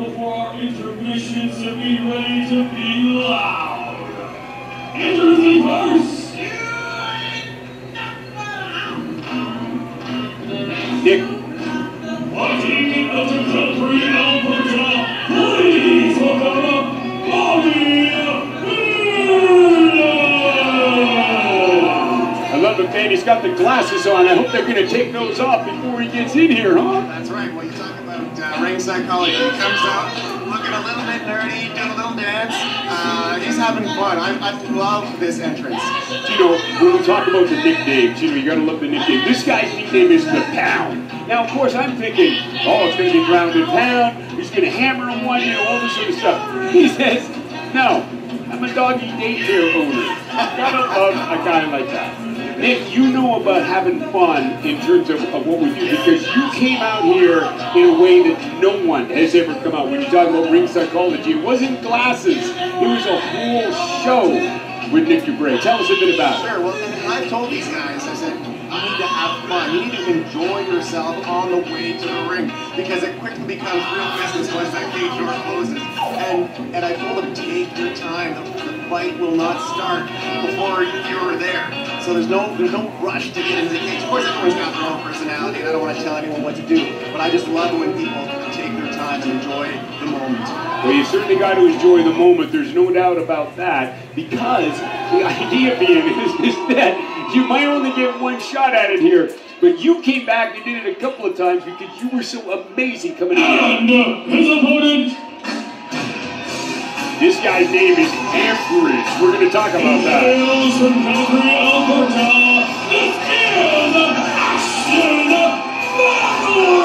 before our intermission, so be ready to be loud. Introducing first, Nick. fighting out of country Amperage, please welcome Bobby Peardon. I love the man. He's got the glasses on. I hope they're going to take those off before he gets in here, huh? That's right. Well, you talk about ring psychology. He comes out looking a little bit nerdy, doing a little dance. He's having fun. I love this entrance. You know, when we talk about the nicknames, you got to love the nickname. This guy's nickname is the Pound. Now, of course, I'm thinking, oh, it's going to be ground and pound. He's going to hammer him one, all this sort of stuff. He says, no, I'm a doggy daycare owner. Gotta love a guy like that. Nick, you know about having fun in terms of what we do because you came out here in a way that no one has ever come out. When you talk about ring psychology, it wasn't glasses. It was a whole show with Nick Dubray. Tell us a bit about it. Sure. Well, and I've told these guys, I said, you need to have fun. You need to enjoy yourself on the way to the ring because it quickly becomes real business once that cage door closes. And I told them, take your time. The fight will not start before you're there. So there's no rush to get into the cage. Of course, everyone's got their own personality, and I don't want to tell anyone what to do. But I just love when people take their time and enjoy the moment. Well, you certainly got to enjoy the moment. There's no doubt about that. Because the idea being is that you might only get one shot at it here. But you came back and did it a couple of times because you were so amazing coming in. And his opponent, this guy's name is Amperage. We're going to talk about that. hails from country Alberta. This is Ashton McElroy.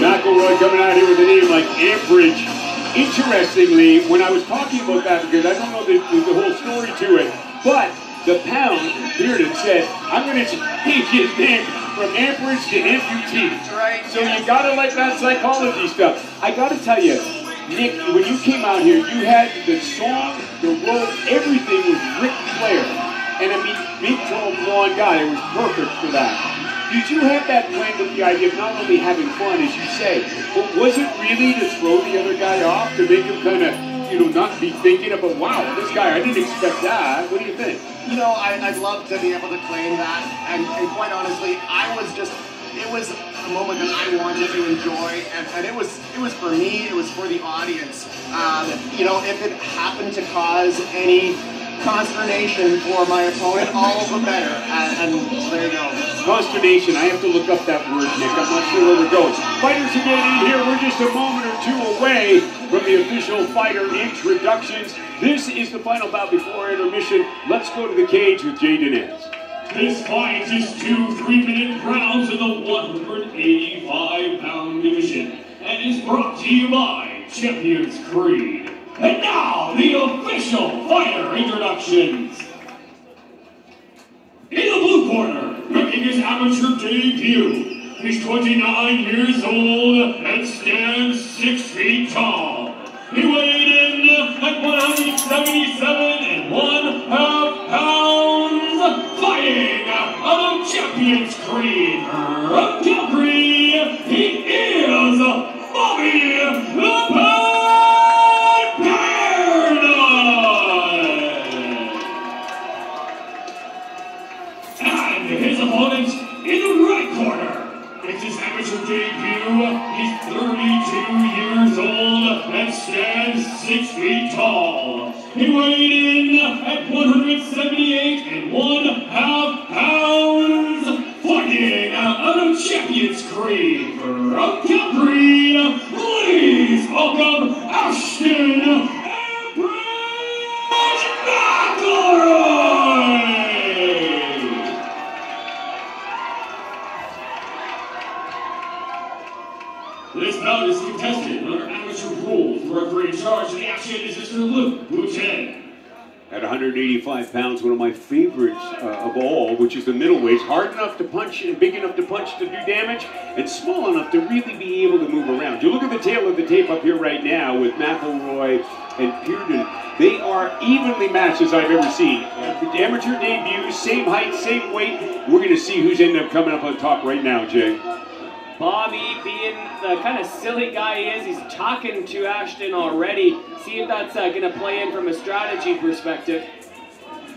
McElroy coming out here with a name like Amperage. Interestingly, when I was talking about that, because I don't know the whole story to it, but the Pound, Peardon, said, I'm going to change his name from Amperage to amputee. Right. So you got to like that psychology stuff. I got to tell you, Nick, when you came out here, you had the song, the rope, everything was Ric Flair. And I mean, big, tall, blonde guy, it was perfect for that. Did you have that plan with the idea of not only having fun, as you say, but was it really to throw the other guy off, to make him kind of, not be thinking about, wow, this guy, I didn't expect that. What do you think? I'd love to be able to claim that. And quite honestly, it was a moment that I wanted to enjoy, and it was for me, it was for the audience. If it happened to cause any consternation for my opponent, all the better. And so there you go. Consternation, I have to look up that word, Nick. I'm not sure where we're going. Fighters are getting in here. We're just a moment or two away from the official fighter introductions. This is the final bout before intermission. Let's go to the cage with Jay Dinez. This fight is 2 3-minute rounds in the 185-pound division and is brought to you by Champions Creed. And now, the official fighter introductions. In the blue corner, making his amateur debut, he's 29 years old and stands 6 feet tall. He weighed in at 177.5 pounds, fighting out of Champions Creed from Calgary. He is Bobby the Pound Peardon. And his opponent in the right corner. It's his amateur debut. He's 32 years old and stands 6 feet tall. He weighed in at 178.5 pounds, fighting out of Champions Creed from Calgary. Please welcome Ashton Amperage McElroy. This bout is contested under amateur rules. The referee in charge of the action is Mr. Luke Boutin. At 185 pounds, one of my favorites of all, which is the middleweight, hard enough to punch and big enough to punch to do damage, and small enough to really be able to move around. You look at the tail of the tape up here right now with McElroy and Peardon. They are evenly matched as I've ever seen. The amateur debuts, same height, same weight. We're going to see who's ended up coming up on top right now, Jay. Bobby, being the kind of silly guy he is, he's talking to Ashton already. See if that's going to play in from a strategy perspective.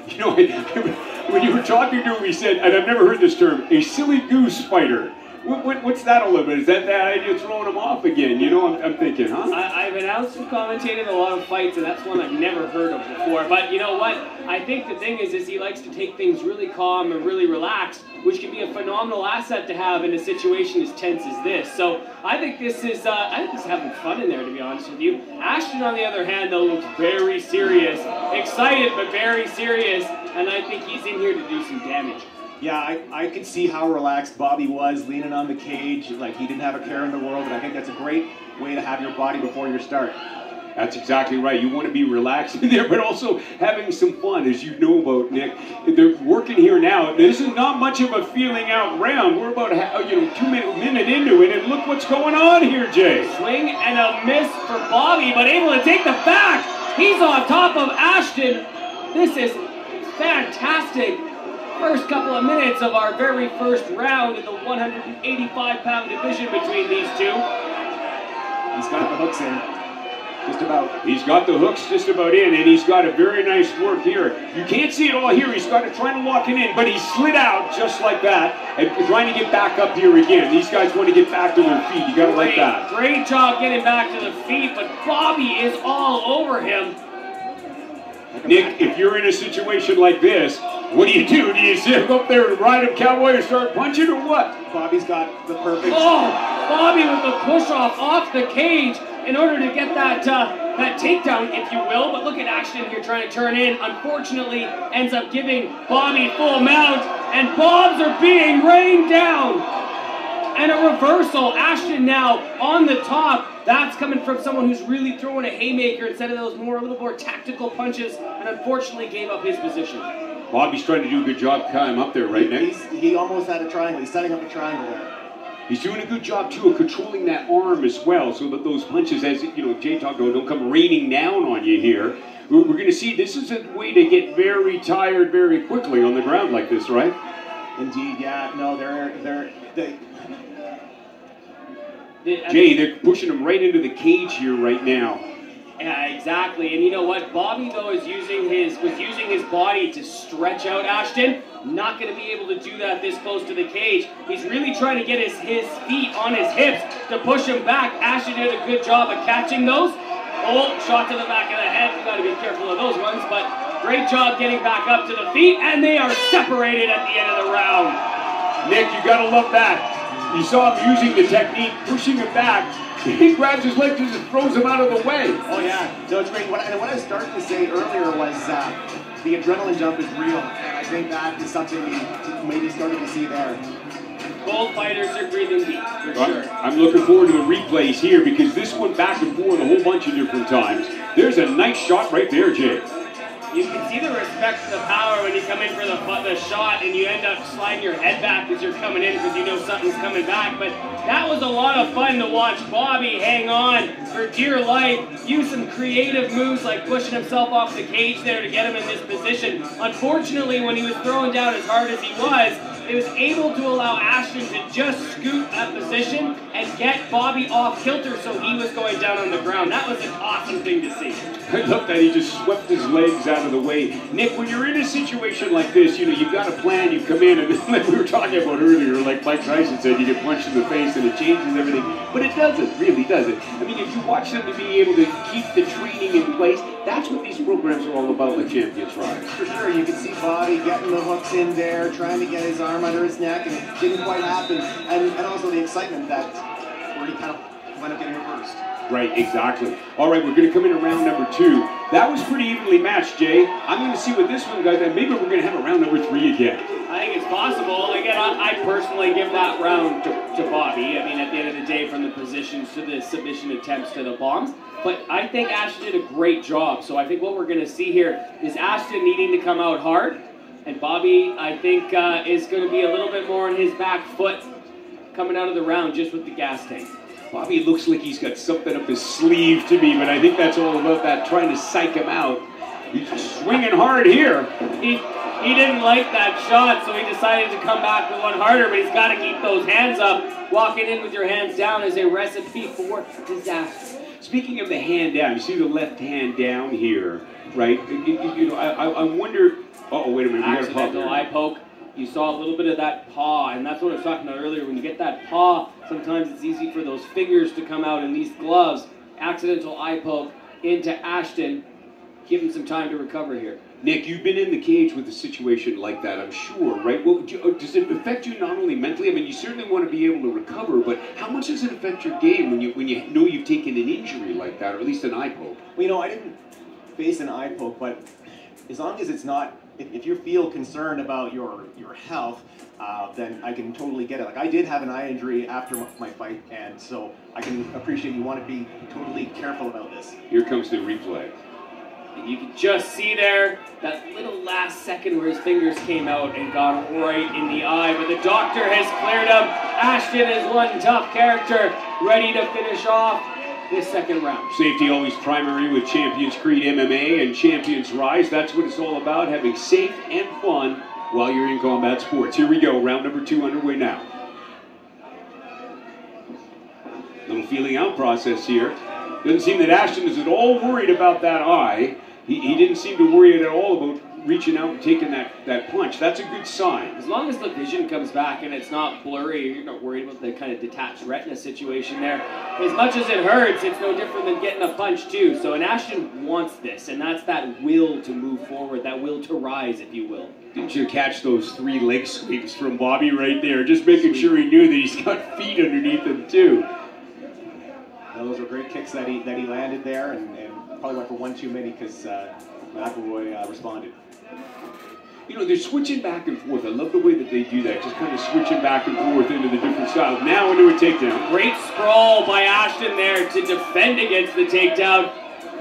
You know, when you were talking to him, he said, and I've never heard this term, a silly goose fighter. What's that all about? Is that idea throwing him off again? You know, I'm thinking, huh? I've announced and commentated a lot of fights, and that's one I've never heard of before. But you know what? I think the thing is he likes to take things really calm and really relaxed, which can be a phenomenal asset to have in a situation as tense as this. So I think this is having fun in there, to be honest with you. Ashton, on the other hand, though, looks very serious, excited but very serious, and I think he's in here to do some damage. Yeah, I could see how relaxed Bobby was, leaning on the cage, like he didn't have a care in the world, and I think that's a great way to have your body before your start. That's exactly right. You want to be relaxed in there, but also having some fun, as you know about, Nick. They're working here now. This is not much of a feeling out round. We're about 2 minute into it, and look what's going on here, Jay. Swing and a miss for Bobby, but able to take the back. He's on top of Ashton. This is fantastic. First couple of minutes of our very first round in the 185-pound division between these two. He's got the hooks in, just about. He's got the hooks just about in, and he's got a very nice work here. You can't see it all here. He's got it trying to lock it in, but he slid out just like that and trying to get back up here again. These guys want to get back to their feet. You got to like that. Great job getting back to the feet, but Bobby is all over him. Nick, if you're in a situation like this, what do? Do you sit up there and ride him cowboy and start punching, or what? Bobby's got the perfect... Oh, Bobby with the push-off off the cage in order to get that takedown, if you will. But look at Ashton here trying to turn in. Unfortunately, ends up giving Bobby full mount, and bombs are being rained down. And a reversal. Ashton now on the top. That's coming from someone who's really throwing a haymaker instead of those a little more tactical punches, and unfortunately gave up his position. Bobby's trying to do a good job climbing up there, right, Nick? He almost had a triangle. He's setting up a triangle there. He's doing a good job, too, of controlling that arm as well, so that those punches, as Jay talked about, don't come raining down on you here. We're going to see this is a way to get very tired very quickly on the ground like this, right? Indeed, yeah. No, Jay, they're pushing him right into the cage here right now. Yeah, exactly. And you know what? Bobby, though, was using his body to stretch out Ashton. Not going to be able to do that this close to the cage. He's really trying to get his feet on his hips to push him back. Ashton did a good job of catching those. Oh, shot to the back of the head. You got to be careful of those ones. But great job getting back up to the feet. And they are separated at the end of the round. Nick, you got to love that. You saw him using the technique, pushing him back. He grabs his legs and just throws him out of the way. Oh, yeah. No, it's great. What I was starting to say earlier was the adrenaline jump is real. And I think that is something we maybe started to see there. Both fighters are breathing deep, for sure. I'm looking forward to the replays here because this went back and forth a whole bunch of different times. There's a nice shot right there, Jay. You can see the respect for the power when you come in for the shot and you end up sliding your head back as you're coming in because you know something's coming back. But that was a lot of fun to watch Bobby hang on for dear life, use some creative moves like pushing himself off the cage there to get him in this position. Unfortunately, when he was throwing down as hard as he was able to allow Ashton to just scoot that position and get Bobby off kilter so he was going down on the ground. That was an awesome thing to see. I love that he just swept his legs out of the way. Nick, when you're in a situation like this, you've got a plan, you come in, and like we were talking about earlier, like Mike Tyson said, you get punched in the face and it changes everything. But it doesn't, really doesn't. I mean, if you watch them to be able to keep the training in place, that's what these programs are all about, like Champions Rise. For sure, you can see Bobby getting the hooks in there, trying to get his arm under his neck, and it didn't quite happen. And also the excitement that where he kind of went up getting reversed. Right, exactly. All right, we're going to come into round number 2. That was pretty evenly matched, Jay. I'm going to see what this one goes, and maybe we're going to have a round number 3 again. I think it's possible. Again, I personally give that round to Bobby. I mean, at the end of the day, from the positions to the submission attempts to the bombs. But I think Ashton did a great job. So I think what we're going to see here is Ashton needing to come out hard. And Bobby, I think, is going to be a little bit more on his back foot coming out of the round just with the gas tank. Bobby looks like he's got something up his sleeve to me, but I think that's all about that, trying to psych him out. He's swinging hard here. He didn't like that shot, so he decided to come back with one harder, but he's got to keep those hands up. Walking in with your hands down is a recipe for disaster. Speaking of the hand down, you see the left hand down here, right? I wonder. Oh, wait a minute. We got a pop Accidental eye poke. You saw a little bit of that paw, and that's what I was talking about earlier. When you get that paw, sometimes it's easy for those fingers to come out in these gloves. Accidental eye poke into Ashton. Give him some time to recover here. Nick, you've been in the cage with a situation like that, I'm sure, right? Well, does it affect you not only mentally? I mean, you certainly want to be able to recover, but how much does it affect your game when you know you've taken an injury like that, or at least an eye poke? Well, I didn't face an eye poke, but as long as it's not, if you feel concerned about your health, then I can totally get it. Like, I did have an eye injury after my fight, and so I can appreciate you want to be totally careful about this. Here comes the replay. You can just see there that little last second where his fingers came out and got right in the eye. But the doctor has cleared him. Ashton is one tough character, ready to finish off this second round. Safety always primary with Champions Creed MMA and Champions Rise. That's what it's all about, having safe and fun while you're in combat sports. Here we go, round number 2 underway now. Little feeling out process here. Doesn't seem that Ashton is at all worried about that eye. He didn't seem to worry at all about reaching out and taking that punch. That's a good sign. As long as the vision comes back and it's not blurry, you're not worried about the kind of detached retina situation there. As much as it hurts, it's no different than getting a punch too. So, and Ashton wants this, and that's that will to move forward, that will to rise, if you will. Didn't you catch those 3 leg sweeps from Bobby right there? Just making sure he knew that he's got feet underneath him too. Those were great kicks that he landed there, and probably went for one too many because McElroy responded. You know, they're switching back and forth. I love the way that they do that, just kind of switching back and forth into the different styles. Now into a takedown. Great sprawl by Ashton there to defend against the takedown.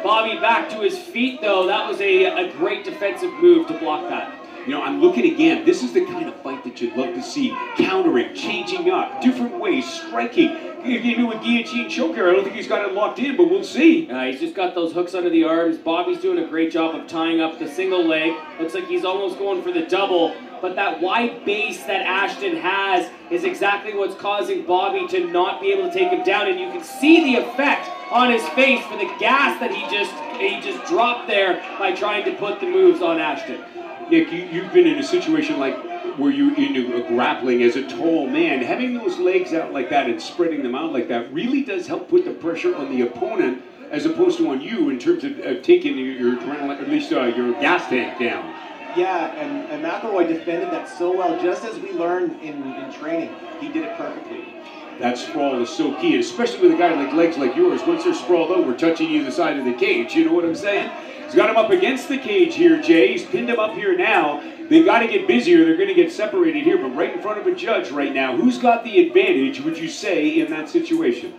Bobby back to his feet, though. That was a great defensive move to block that. You know, I'm looking again. This is the kind of fight that you'd love to see. Countering, changing up, different ways, striking. If you do a guillotine choker, I don't think he's got it locked in, but we'll see. He's just got those hooks under the arms. Bobby's doing a great job of tying up the single leg. Looks like he's almost going for the double. But that wide base that Ashton has is exactly what's causing Bobby to not be able to take him down. And you can see the effect on his face for the gas that he just dropped there by trying to put the moves on Ashton. Nick, you've been in a situation like where you're into a grappling as a tall man. Having those legs out like that and spreading them out like that really does help put the pressure on the opponent as opposed to on you in terms of taking your adrenaline, at least your gas tank down. Yeah, and McElroy defended that so well, just as we learned in training. He did it perfectly. That sprawl is so key, especially with a guy like legs like yours. Once they're sprawled out, we're touching you the side of the cage. You know what I'm saying? He's got him up against the cage here, Jay. He's pinned him up here now. They've got to get busier. They're going to get separated here, but right in front of a judge right now. Who's got the advantage, would you say, in that situation?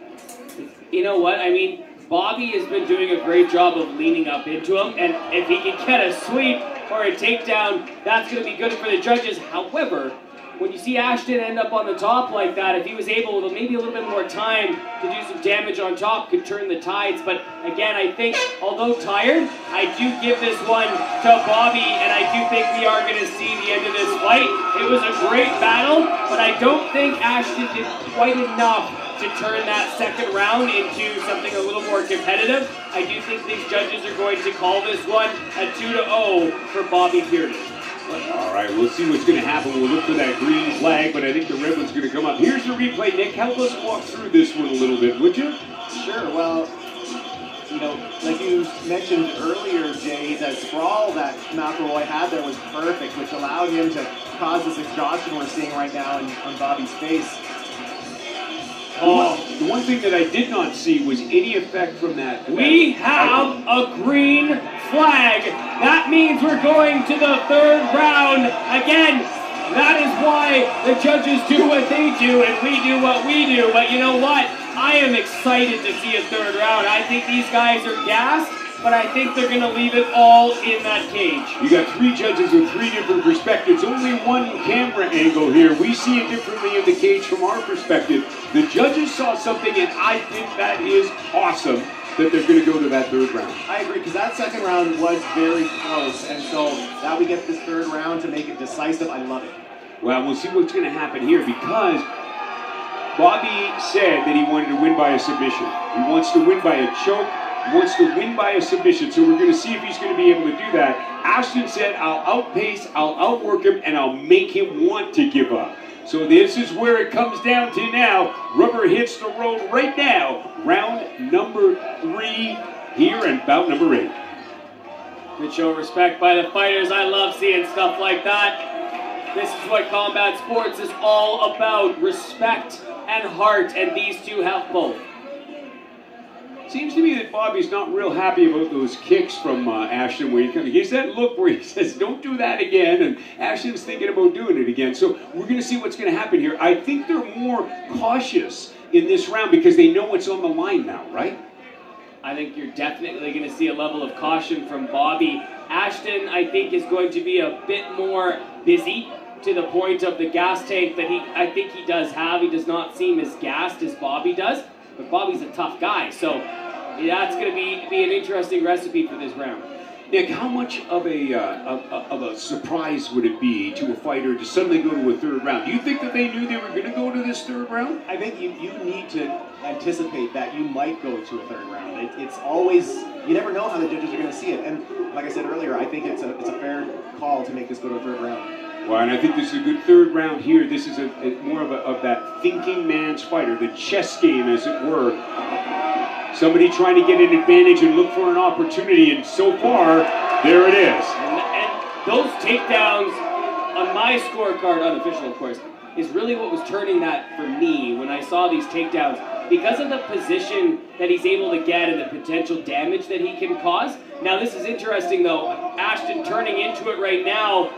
You know what? I mean, Bobby has been doing a great job of leaning up into him, and if he can get a sweep or a takedown, that's going to be good for the judges. However, when you see Ashton end up on the top like that, if he was able to maybe a little bit more time to do some damage on top, could turn the tides. But again, I think, although tired, I do give this one to Bobby, and I do think we are going to see the end of this fight. It was a great battle, but I don't think Ashton did quite enough to turn that second round into something a little more competitive. I do think these judges are going to call this one a 2-0 for Bobby Peardon. All right, we'll see what's going to happen. We'll look for that green flag, but I think the red one's going to come up. Here's the replay. Nick, help us walk through this one a little bit, would you? Sure. Well, you know, like you mentioned earlier, Jay, the sprawl that McElroy had there was perfect, which allowed him to cause this exhaustion we're seeing right now on Bobby's face. The one thing that I did not see was any effect from that. We have a green flag. That means we're going to the third round. Again, that is why the judges do what they do and we do what we do. But you know what? I am excited to see a third round. I think these guys are gassed, but I think they're going to leave it all in that cage. You got 3 judges with 3 different perspectives. Only one camera angle here. We see it differently in the cage from our perspective. The judges saw something, and I think that is awesome. that they're going to go to that third round. I agree, because that second round was very close, and so now we get this third round to make it decisive. I love it. Well, we'll see what's going to happen here, because Bobby said that he wanted to win by a submission. He wants to win by a choke. He wants to win by a submission. So we're going to see if he's going to be able to do that. Ashton said, I'll outpace, I'll outwork him, and I'll make him want to give up. So this is where it comes down to now. Rubber hits the road right now. Round number 3 here and bout number 8. Good show of respect by the fighters. I love seeing stuff like that. This is what combat sports is all about. Respect and heart, and these two have both. Seems to me that Bobby's not real happy about those kicks from Ashton when he comes. He gives that look where he says, don't do that again, and Ashton's thinking about doing it again. So we're going to see what's going to happen here. I think they're more cautious in this round because they know what's on the line now, right? I think you're definitely going to see a level of caution from Bobby. Ashton, I think, is going to be a bit more busy to the point of the gas tank that I think he does have. He does not seem as gassed as Bobby does, but Bobby's a tough guy, so that's going to be an interesting recipe for this round. Nick, how much of a surprise would it be to a fighter to suddenly go to a third round? Do you think that they knew they were going to go to this third round? I think you need to anticipate that you might go to a third round. It's always, you never know how the judges are going to see it. And like I said earlier, I think it's a fair call to make this go to a third round. Well, and I think this is a good third round here. This is more of that thinking man's fighter, the chess game, as it were. Somebody trying to get an advantage and look for an opportunity, and so far, there it is. And those takedowns on my scorecard, unofficial of course, is really what was turning that for me when I saw these takedowns. Because of the position that he's able to get and the potential damage that he can cause. Now this is interesting though, Ashton turning into it right now.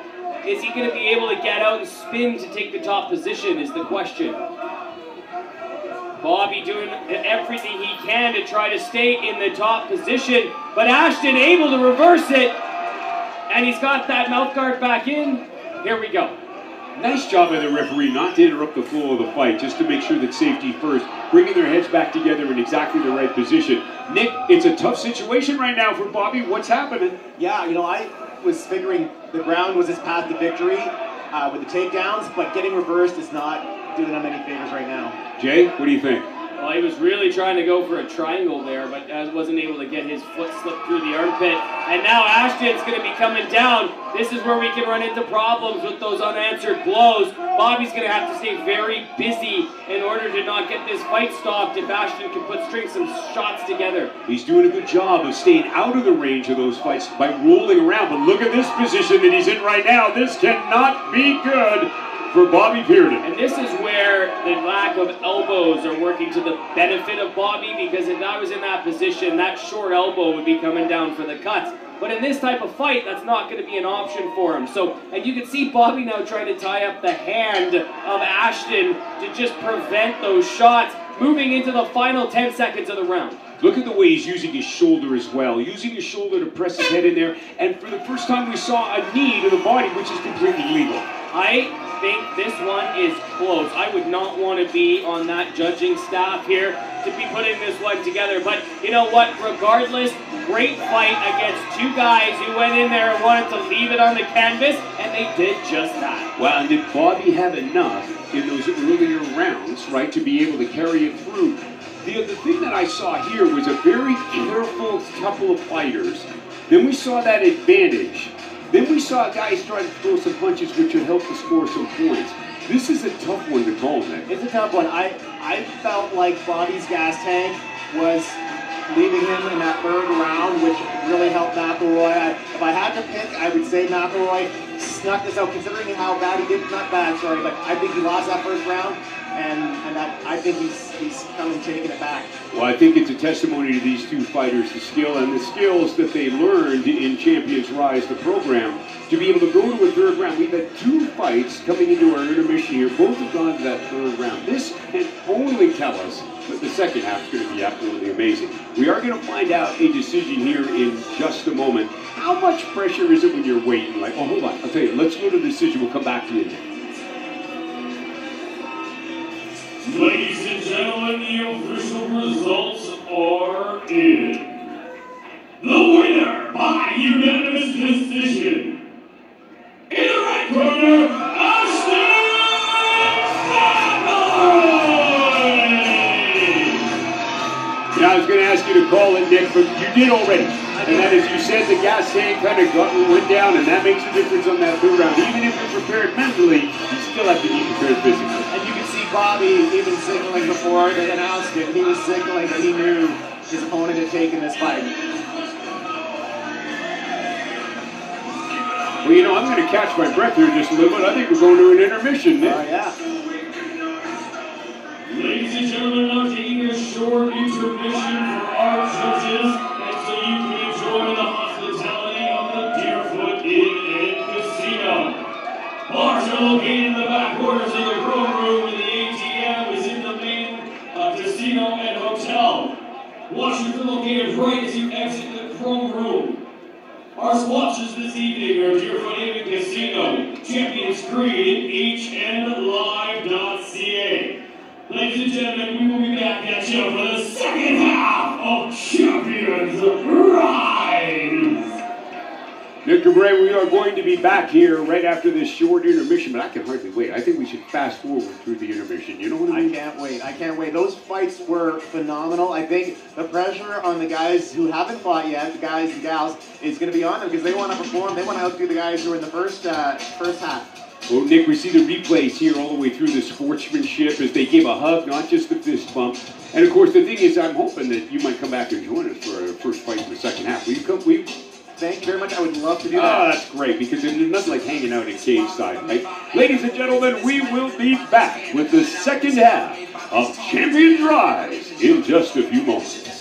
Is he going to be able to get out and spin to take the top position is the question. Bobby doing everything he can to try to stay in the top position, but Ashton able to reverse it, and he's got that mouth guard back in. Here we go. Nice job by the referee not to interrupt the flow of the fight, just to make sure that safety first, bringing their heads back together in exactly the right position. Nick, it's a tough situation right now for Bobby. What's happening? Yeah, I was figuring the ground was his path to victory with the takedowns, but getting reversed is not doing him any favors right now. Jay, what do you think? Well, he was really trying to go for a triangle there, but wasn't able to get his foot slipped through the armpit. And now Ashton's going to be coming down. This is where we can run into problems with those unanswered blows. Bobby's going to have to stay very busy in order to not get this fight stopped if Ashton can string some shots together. He's doing a good job of staying out of the range of those fights by rolling around. But look at this position that he's in right now. This cannot be good for Bobby Peardon. And this is where the lack of elbows are working to the benefit of Bobby, because if I was in that position, that short elbow would be coming down for the cuts. But in this type of fight, that's not going to be an option for him. So, and you can see Bobby now trying to tie up the hand of Ashton to just prevent those shots, moving into the final 10 seconds of the round. Look at the way he's using his shoulder as well, using his shoulder to press his head in there, and for the first time we saw a knee to the body, which is completely legal. I think this one is close. I would not want to be on that judging staff here to be putting this one together, but you know what, regardless, great fight against two guys who went in there and wanted to leave it on the canvas, and they did just that. Well, and did Bobby have enough in those earlier rounds, right, to be able to carry it through? The thing that I saw here was a very careful couple of fighters. Then we saw that advantage. Then we saw guys try to throw some punches which would help to score some points. This is a tough one to call, Nick. It's a tough one. I felt like Bobby's gas tank was leaving him in that third round, which really helped McElroy. If I had to pick, I would say McElroy snuck this out, considering how bad he did. Not bad, sorry, but I think he lost that first round. And I think he's coming taking it back. Well, I think it's a testimony to these two fighters, the skill and the skills that they learned in Champions Rise, the program, to be able to go to a third round. We've had two fights coming into our intermission here. Both have gone to that third round. This can only tell us that the second half is going to be absolutely amazing. We are going to find out a decision here in just a moment. How much pressure is it when you're waiting? Like, oh, hold on. I'll tell you. Let's go to the decision. We'll come back to you. Ladies and gentlemen, the official results are in the winner by unanimous decision. In the right corner, Ashton! Now I was going to ask you to call it, Nick, but you did already. And that is, you said the gas tank kind of went down, and that makes a difference on that third round. Even if you're prepared mentally, you still have to be prepared physically. And you can see Bobby even signaling before they announced it. He was signaling that he knew his opponent had taken this fight. Well, you know, I'm going to catch my breath here just a little bit. I think we're going to an intermission, Nick. Yeah. Ladies and gentlemen, now taking a short intermission for our judges, and so you can enjoy the hospitality of the Deerfoot Inn and Casino. Bars are located in the back quarters of the Chrome Room, and the ATM is in the main casino and hotel. Washers are located right as you exit the Chrome Room. Our sponsors this evening are Deerfoot Inn and Casino, Champions Creed, HNLive.ca. Ladies and gentlemen, we will be back at you for the second half of Champions Rise. Nick Cabret, we are going to be back here right after this short intermission, but I can hardly wait. I think we should fast forward through the intermission. You know what I mean? I can't wait. I can't wait. Those fights were phenomenal. I think the pressure on the guys who haven't fought yet, the guys and gals, is going to be on them because they want to perform. They want to outdo the guys who are in the first half. Well, Nick, we see the replays here all the way through the sportsmanship as they give a hug, not just the fist bump. And, of course, the thing is, I'm hoping that you might come back and join us for our first fight in the second half. Will you come? Will you? Thank you very much. I would love to do that. Oh, that's great, because there's nothing like hanging out in cage side, right? Ladies and gentlemen, we will be back with the second half of Champions Rise in just a few moments.